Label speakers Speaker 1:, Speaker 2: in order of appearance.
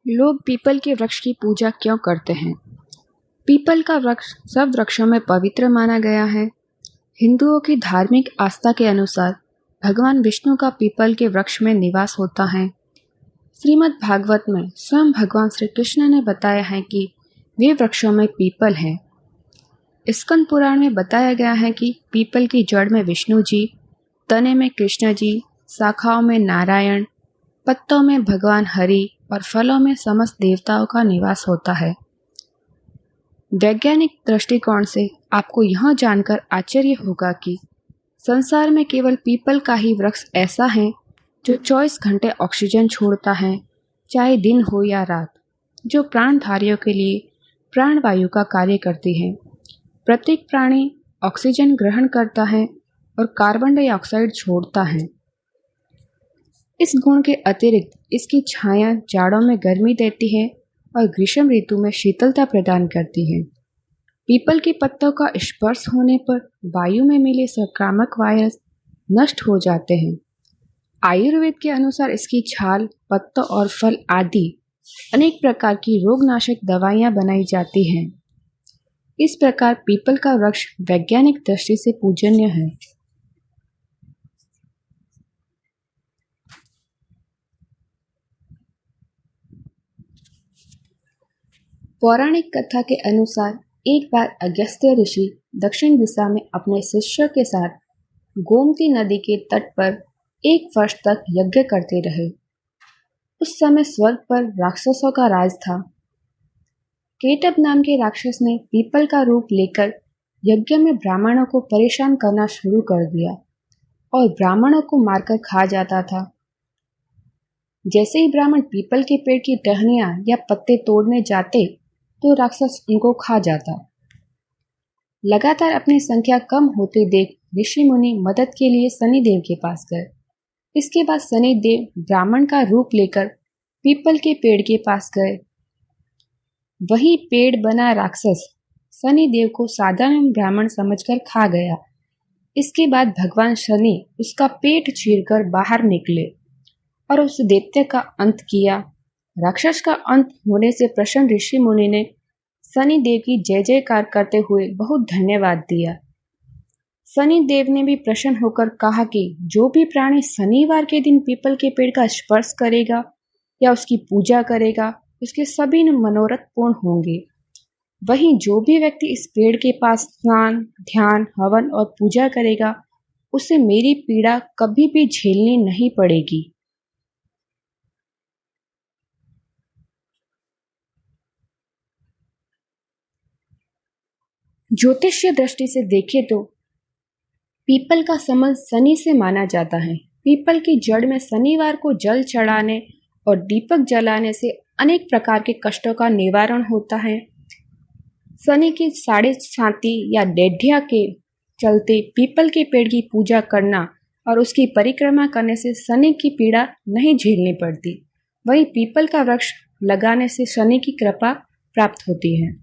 Speaker 1: लोग पीपल के वृक्ष की पूजा क्यों करते हैं? पीपल का वृक्ष सब वृक्षों में पवित्र माना गया है। हिंदुओं की धार्मिक आस्था के अनुसार भगवान विष्णु का पीपल के वृक्ष में निवास होता है। श्रीमद् भागवत में स्वयं भगवान श्री कृष्ण ने बताया है कि वे वृक्षों में पीपल हैं। स्कंद पुराण में बताया गया है कि पीपल की जड़ में विष्णु जी, तने में कृष्ण जी, शाखाओं में नारायण, पत्तों में भगवान हरि और फलों में समस्त देवताओं का निवास होता है। वैज्ञानिक दृष्टिकोण से आपको यह जानकर आश्चर्य होगा कि संसार में केवल पीपल का ही वृक्ष ऐसा है जो 24 घंटे ऑक्सीजन छोड़ता है, चाहे दिन हो या रात, जो प्राणधारियों के लिए प्राणवायु का कार्य करती है। प्रत्येक प्राणी ऑक्सीजन ग्रहण करता है और कार्बन डाइऑक्साइड छोड़ता है। इस गुण के अतिरिक्त इसकी छाया जाड़ों में गर्मी देती है और ग्रीष्म ऋतु में शीतलता प्रदान करती है। पीपल के पत्तों का स्पर्श होने पर वायु में मिले संक्रामक वायरस नष्ट हो जाते हैं। आयुर्वेद के अनुसार इसकी छाल, पत्तों और फल आदि अनेक प्रकार की रोगनाशक दवाइयां बनाई जाती हैं। इस प्रकार पीपल का वृक्ष वैज्ञानिक दृष्टि से पूजनीय है। पौराणिक कथा के अनुसार एक बार अगस्त्य ऋषि दक्षिण दिशा में अपने शिष्यों के साथ गोमती नदी के तट पर एक वर्ष तक यज्ञ करते रहे। उस समय स्वर्ग पर राक्षसों का राज था। केटब नाम के राक्षस ने पीपल का रूप लेकर यज्ञ में ब्राह्मणों को परेशान करना शुरू कर दिया और ब्राह्मणों को मारकर खा जाता था। जैसे ही ब्राह्मण पीपल के पेड़ की टहनियां या पत्ते तोड़ने जाते तो राक्षस उनको खा जाता। लगातार अपनी संख्या कम होते देख ऋषि मुनि मदद के लिए शनिदेव के पास गए। इसके बाद शनिदेव ब्राह्मण का रूप लेकर पीपल के पेड़ के पास गए। वही पेड़ बना राक्षस शनिदेव को साधारण ब्राह्मण समझकर खा गया। इसके बाद भगवान शनि उसका पेट चीरकर बाहर निकले और उस दैत्य का अंत किया। राक्षस का अंत होने से प्रसन्न ऋषि मुनि ने शनि देव की जय जयकार करते हुए बहुत धन्यवाद दिया। शनि देव ने भी प्रसन्न होकर कहा कि जो भी प्राणी शनिवार के दिन पीपल के पेड़ का स्पर्श करेगा या उसकी पूजा करेगा, उसके सभी मनोरथ पूर्ण होंगे। वहीं जो भी व्यक्ति इस पेड़ के पास स्नान, ध्यान, हवन और पूजा करेगा, उसे मेरी पीड़ा कभी भी झेलनी नहीं पड़ेगी। ज्योतिषीय दृष्टि से देखें तो पीपल का संबंध शनि से माना जाता है। पीपल की जड़ में शनिवार को जल चढ़ाने और दीपक जलाने से अनेक प्रकार के कष्टों का निवारण होता है। शनि की साढ़े साती या डेढ़िया के चलते पीपल के पेड़ की पूजा करना और उसकी परिक्रमा करने से शनि की पीड़ा नहीं झेलनी पड़ती। वहीं पीपल का वृक्ष लगाने से शनि की कृपा प्राप्त होती है।